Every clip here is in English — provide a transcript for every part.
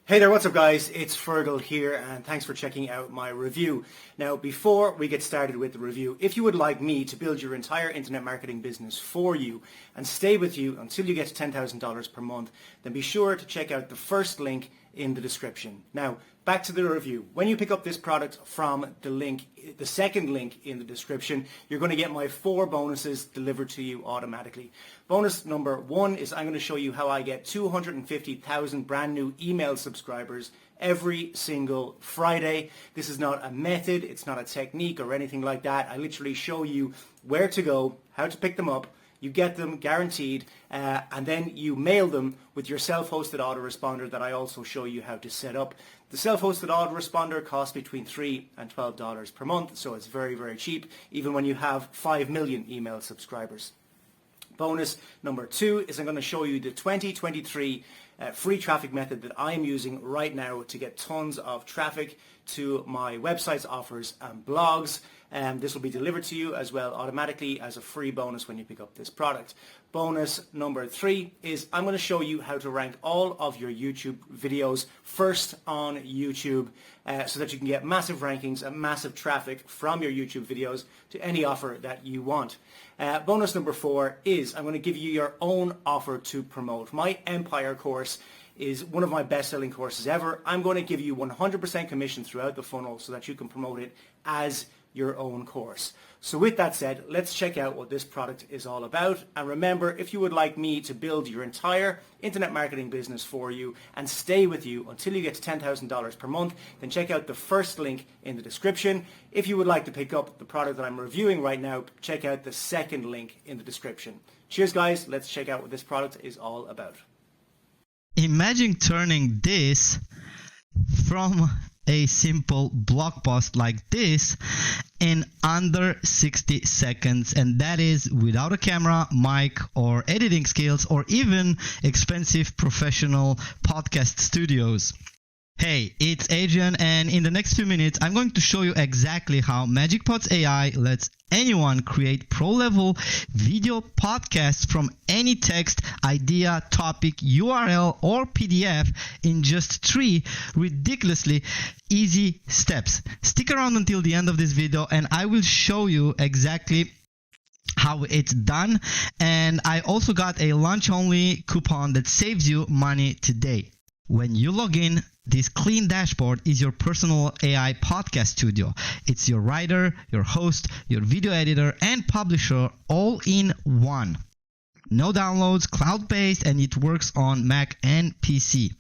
Hey there, what's up guys? It's Fergal here and thanks for checking out my review. Now before we get started with the review, if you would like me to build your entire internet marketing business for you and stay with you until you get to $10,000 per month, then be sure to check out the first link in the description. Now back to the review. When you pick up this product from the second link in the description, you're going to get my 4 bonuses delivered to you automatically. Bonus number 1 is I'm going to show you how I get 250,000 brand new email subscribers every single Friday. This is not a method, it's not a technique or anything like that. I literally show you where to go, how to pick them up. You get them guaranteed, and then you mail them with your self-hosted autoresponder that I also show you how to set up. The self-hosted autoresponder costs between $3 and $12 per month, so it's very, very cheap, even when you have 5 million email subscribers. Bonus number 2 is I'm going to show you the 2023 free traffic method that I am using right now to get tons of traffic to my websites, offers and blogs. This will be delivered to you as well automatically as a free bonus when you pick up this product. Bonus number 3 is I'm going to show you how to rank all of your YouTube videos first on YouTube so that you can get massive rankings and massive traffic from your YouTube videos to any offer that you want. Bonus number 4 is I'm going to give you your own offer to promote. My Empire course is one of my best-selling courses ever. I'm going to give you 100% commission throughout the funnel so that you can promote it as your own course. So with that said, let's check out what this product is all about. And remember, if you would like me to build your entire internet marketing business for you and stay with you until you get to $10,000 per month, then check out the first link in the description. If you would like to pick up the product that I'm reviewing right now, check out the second link in the description. Cheers guys, let's check out what this product is all about. Imagine turning this from a simple blog post like this in under 60 seconds, and that is without a camera, mic, or editing skills, or even expensive professional podcast studios. Hey, it's Adrian, and in the next few minutes I'm going to show you exactly how MagicPods AI lets anyone create pro-level video podcasts from any text, idea, topic, URL, or PDF in just 3 ridiculously easy steps. Stick around until the end of this video and I will show you exactly how it's done, and I also got a lunch-only coupon that saves you money today. When you log in, this clean dashboard is your personal AI podcast studio. It's your writer, your host, your video editor, and publisher all in one. No downloads, cloud-based, and it works on Mac and PC.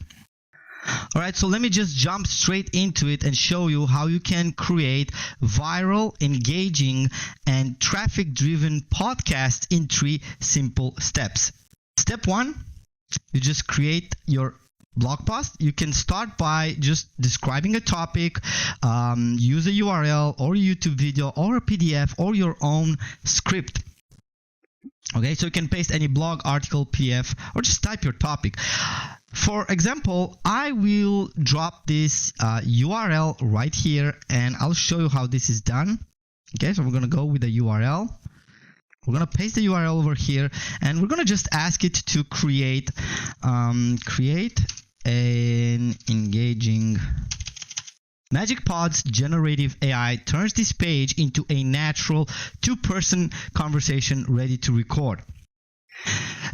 Alright, so let me just jump straight into it and show you how you can create viral, engaging, and traffic-driven podcasts in 3 simple steps. Step 1, you just create your blog post. You can start by just describing a topic, use a URL or a YouTube video or a PDF or your own script. Okay, so you can paste any blog, article, PDF, or just type your topic. For example, I will drop this URL right here and I'll show you how this is done. Okay, so we're going to go with the URL. We're going to paste the URL over here and we're going to just ask it to create an engaging MagicPods generative AI turns this page into a natural 2-person conversation ready to record.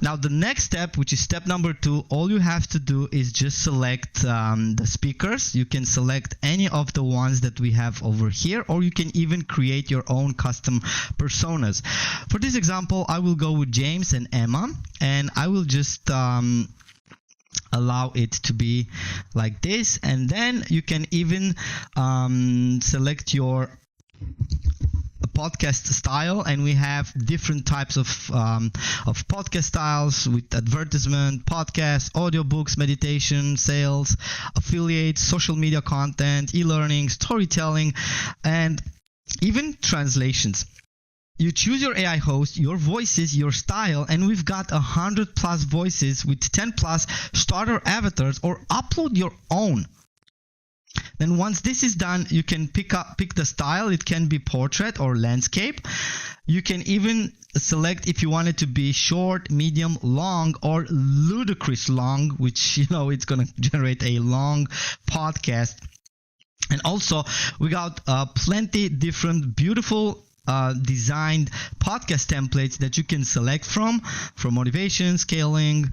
Now the next step, which is step number 2, all you have to do is just select the speakers. You can select any of the ones that we have over here, or you can even create your own custom personas. For this example, I will go with James and Emma, and I will just allow it to be like this, and then you can even select your podcast style, and we have different types of podcast styles with advertisement, podcasts, audiobooks, meditation, sales, affiliates, social media content, e-learning, storytelling, and even translations. You choose your AI host, your voices, your style, and we've got 100+ voices with 10+ starter avatars, or upload your own. Then once this is done, you can pick the style. It can be portrait or landscape. You can even select if you want it to be short, medium, long, or ludicrous long, which, it's going to generate a long podcast. And also, we got plenty different beautiful designed podcast templates that you can select from motivation, scaling,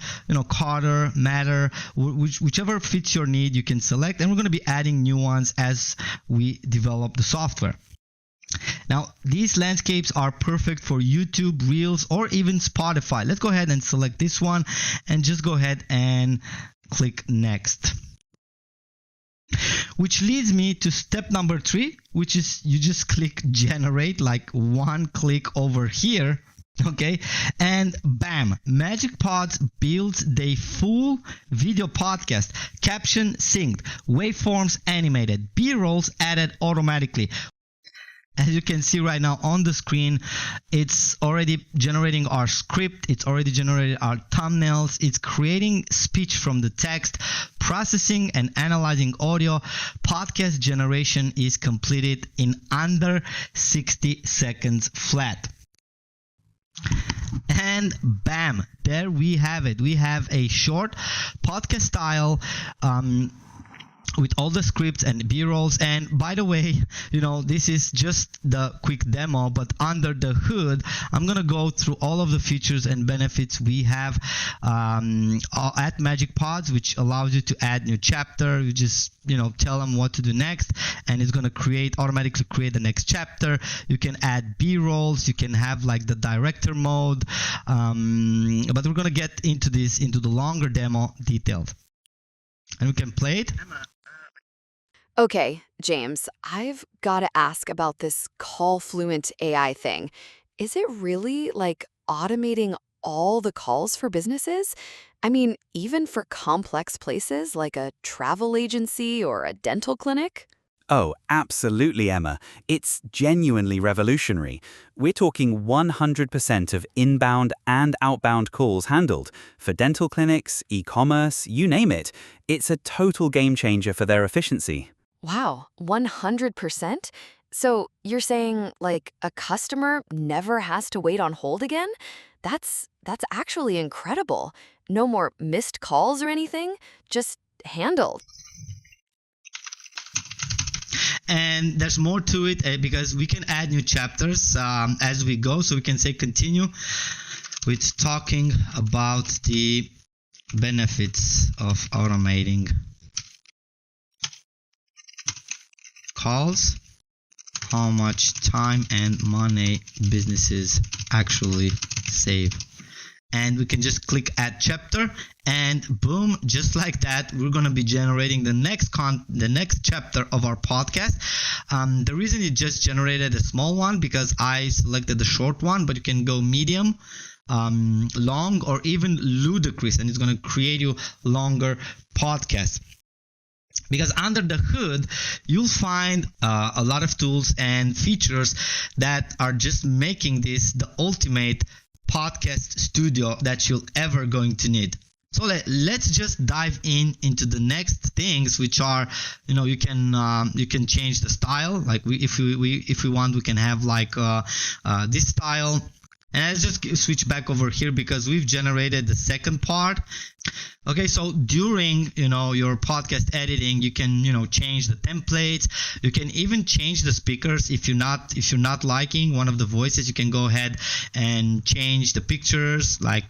Carter, Matter, whichever fits your need, you can select. And we're going to be adding new ones as we develop the software. Now, these landscapes are perfect for YouTube, Reels, or even Spotify. Let's go ahead and select this one and just go ahead and click Next. Which leads me to step number 3, which is you just click Generate, like one click over here. Okay, and bam, MagicPods builds the full video podcast, caption synced, waveforms animated, B-rolls added automatically. As you can see right now on the screen, it's already generating our script, it's already generated our thumbnails, it's creating speech from the text, processing and analyzing audio. Podcast generation is completed in under 60 seconds flat. And bam, there we have it. We have a short podcast style with all the scripts and B-rolls. And by the way, this is just the quick demo, but under the hood, I'm going to go through all of the features and benefits we have at MagicPods, which allows you to add new chapter. You just, tell them what to do next, and it's going to automatically create the next chapter. You can add B-rolls. You can have like the director mode. But we're going to get into the longer demo detailed. And we can play it. Okay, James, I've got to ask about this CallFluent AI thing. Is it really like automating all the calls for businesses? I mean, even for complex places like a travel agency or a dental clinic? Oh, absolutely, Emma. It's genuinely revolutionary. We're talking 100% of inbound and outbound calls handled. For dental clinics, e-commerce, you name it. It's a total game changer for their efficiency. Wow, 100%? So you're saying, like, a customer never has to wait on hold again? That's actually incredible. No more missed calls or anything, just handled. And there's more to it because we can add new chapters as we go. So we can say continue with talking about the benefits of automating calls, how much time and money businesses actually save. And we can just click add chapter, and boom, just like that, we're going to be generating the next chapter of our podcast. The reason it just generated a small one because I selected the short one, but you can go medium, long, or even ludicrous, and it's going to create you longer podcasts. Because under the hood, you'll find a lot of tools and features that are just making this the ultimate podcast studio that you're ever going to need. So let's just dive into the next things, which are, you can change the style. Like if we want, we can have like this style. And let's just switch back over here because we've generated the second part. Okay, so during, your podcast editing, you can, change the templates. You can even change the speakers. If you're not liking one of the voices, you can go ahead and change the pictures, like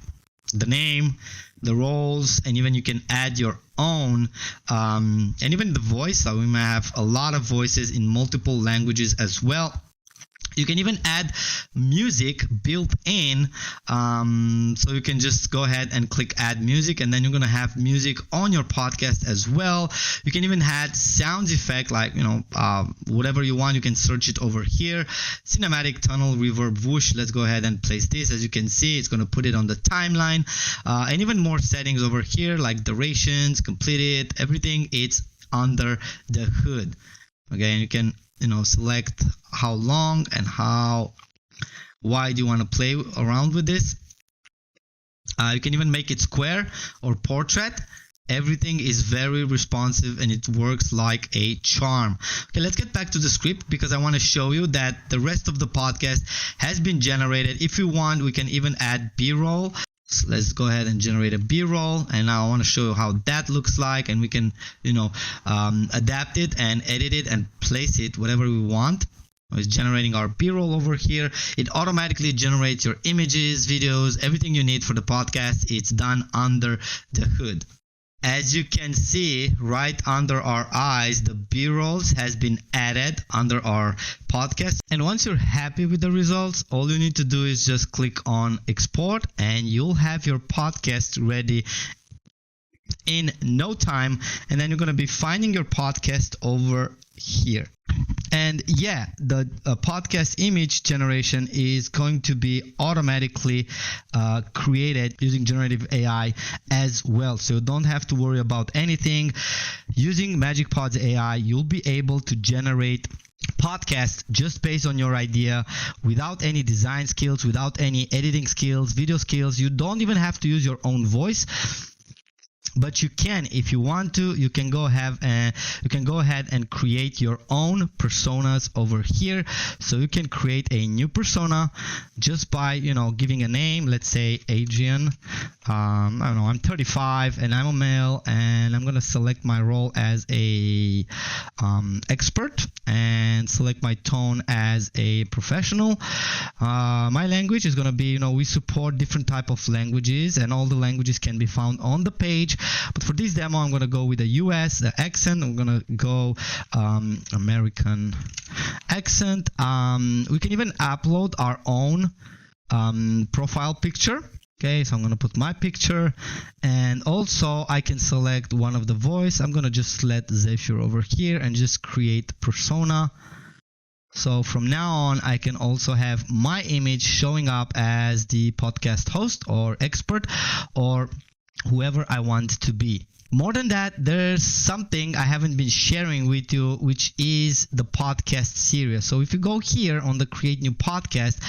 the name, the roles, and even you can add your own, and even the voice. So we might have a lot of voices in multiple languages as well. You can even add music built in, so you can just go ahead and click add music, and then you're going to have music on your podcast as well. You can even add sounds effect, like whatever you want. You can search it over here. Cinematic, tunnel, reverb, whoosh. Let's go ahead and place this. As you can see, it's going to put it on the timeline, and even more settings over here, like durations, completed, everything. It's under the hood. Okay, and you can select how long and how wide you want to play around with this. You can even make it square or portrait. Everything is very responsive and it works like a charm. Okay, let's get back to the script because I want to show you that the rest of the podcast has been generated. If you want, we can even add B-roll. So let's go ahead and generate a B-roll, and now I want to show you how that looks like, and we can, adapt it and edit it and place it whatever we want. It's generating our B-roll over here. It automatically generates your images, videos, everything you need for the podcast. It's done under the hood. As you can see right under our eyes, the B-rolls has been added under our podcast. And once you're happy with the results, all you need to do is just click on export and you'll have your podcast ready in no time. And then you're going to be finding your podcast over here. And yeah, the podcast image generation is going to be automatically created using generative AI as well. So you don't have to worry about anything. Using MagicPods AI, you'll be able to generate podcasts just based on your idea without any design skills, without any editing skills, video skills. You don't even have to use your own voice. But you can, if you want to, you can go ahead and create your own personas over here. So you can create a new persona just by, giving a name. Let's say Adrian. I don't know, I'm 35 and I'm a male, and I'm going to select my role as a expert and select my tone as a professional. My language is going to be, we support different type of languages, and all the languages can be found on the page. But for this demo, I'm going to go with the US accent. I'm going to go American accent. We can even upload our own profile picture. Okay, so I'm going to put my picture, and also I can select one of the voice. I'm going to just select Zephyr over here and just create persona. So from now on, I can also have my image showing up as the podcast host or expert or whoever I want to be. More than that, there's something I haven't been sharing with you, which is the podcast series. So if you go here on the create new podcast,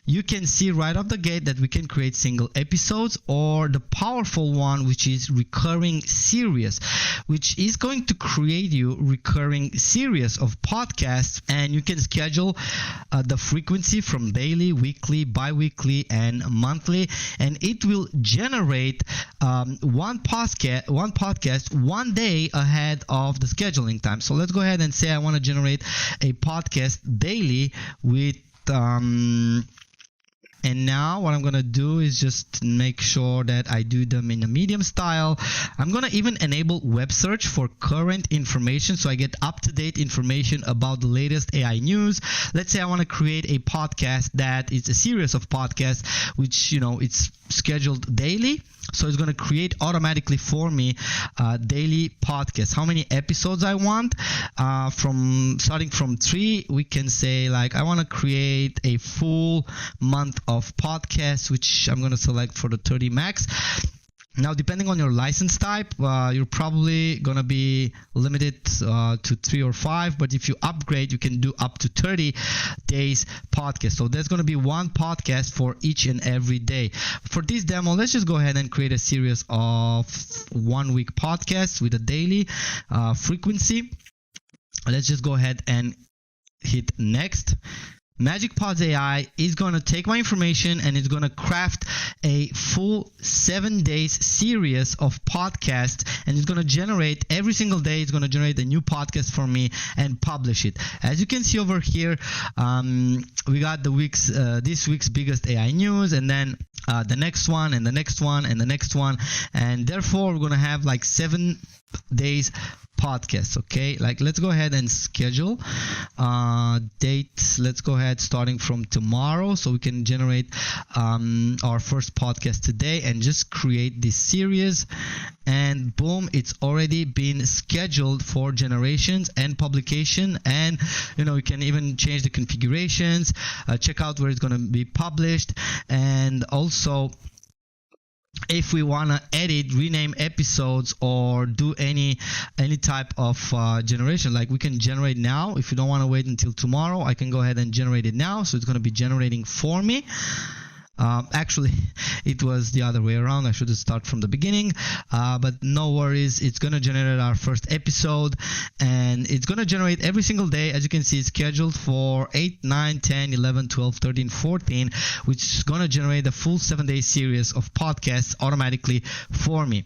you can see right off the gate that we can create single episodes, or the powerful one, which is recurring series, which is going to create you recurring series of podcasts, and you can schedule the frequency from daily, weekly, bi-weekly, and monthly, and it will generate one podcast 1 day ahead of the scheduling time. So let's go ahead and say I want to generate a podcast daily with and now what I'm going to do is just make sure that I do them in a medium style. I'm going to even enable web search for current information, so I get up-to-date information about the latest AI news. Let's say I want to create a podcast that is a series of podcasts, which, it's scheduled daily. So it's going to create automatically for me daily podcasts. How many episodes I want? Starting from 3, we can say I want to create a full month of podcasts, which I'm going to select for the 30 max. Now, depending on your license type, you're probably going to be limited to 3 or 5, but if you upgrade, you can do up to 30 days podcast. So there's going to be one podcast for each and every day. For this demo, let's just go ahead and create a series of 1 week podcasts with a daily frequency. Let's just go ahead and hit next. MagicPods AI is going to take my information and it's going to craft a full 7 days series of podcasts, and it's going to generate every single day. It's going to generate a new podcast for me and publish it. As you can see over here, we got this week's biggest AI news, and then the next one, and the next one, and the next one, and therefore we're going to have 7 days podcast. Okay, let's go ahead and schedule date. Let's go ahead starting from tomorrow, so we can generate our first podcast today and just create this series, and boom, it's already been scheduled for generations and publication. And you can even change the configurations, check out where it's going to be published, and also if we want to edit, rename episodes, or do any type of generation, we can generate now. If you don't want to wait until tomorrow, I can go ahead and generate it now. So it's going to be generating for me. Actually, it was the other way around. I should have started from the beginning, but no worries. It's going to generate our first episode, and it's going to generate every single day. As you can see, it's scheduled for 8, 9, 10, 11, 12, 13, 14, which is going to generate a full 7-day series of podcasts automatically for me.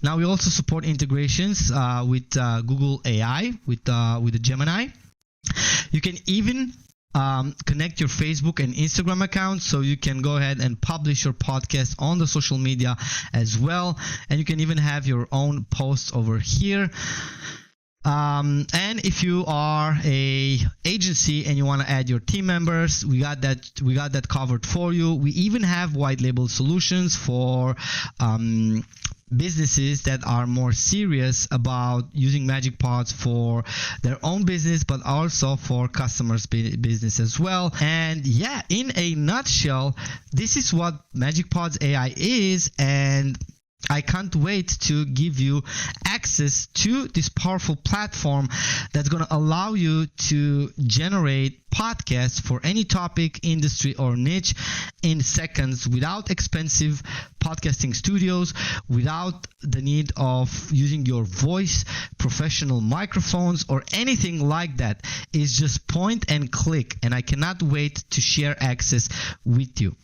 Now, we also support integrations with Google AI, with the Gemini. You can even connect your Facebook and Instagram accounts, so you can go ahead and publish your podcast on the social media as well, and you can even have your own posts over here. And if you are a agency and you want to add your team members, we got that covered for you. We even have white label solutions for businesses that are more serious about using MagicPods for their own business, but also for customers' business as well. And yeah, in a nutshell, this is what MagicPods AI is, and I can't wait to give you access to this powerful platform that's going to allow you to generate podcasts for any topic, industry, or niche in seconds without expensive podcasting studios, without the need of using your voice, professional microphones, or anything like that. It's just point and click, and I cannot wait to share access with you.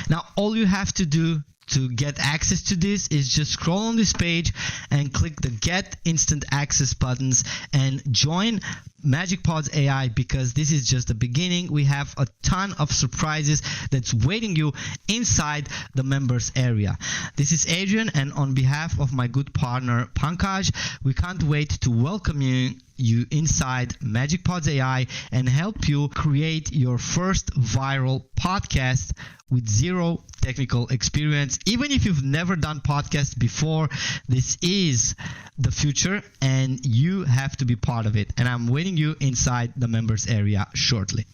Now, all you have to do to get access to this is just scroll on this page and click the Get Instant Access buttons and join MagicPods AI, because this is just the beginning. We have a ton of surprises that's waiting you inside the members area. This is Adrian, and on behalf of my good partner Pankaj, we can't wait to welcome you inside MagicPods AI and help you create your first viral podcast with zero technical experience. Even if you've never done podcasts before, this is the future and you have to be part of it. And I'm waiting you inside the members area shortly.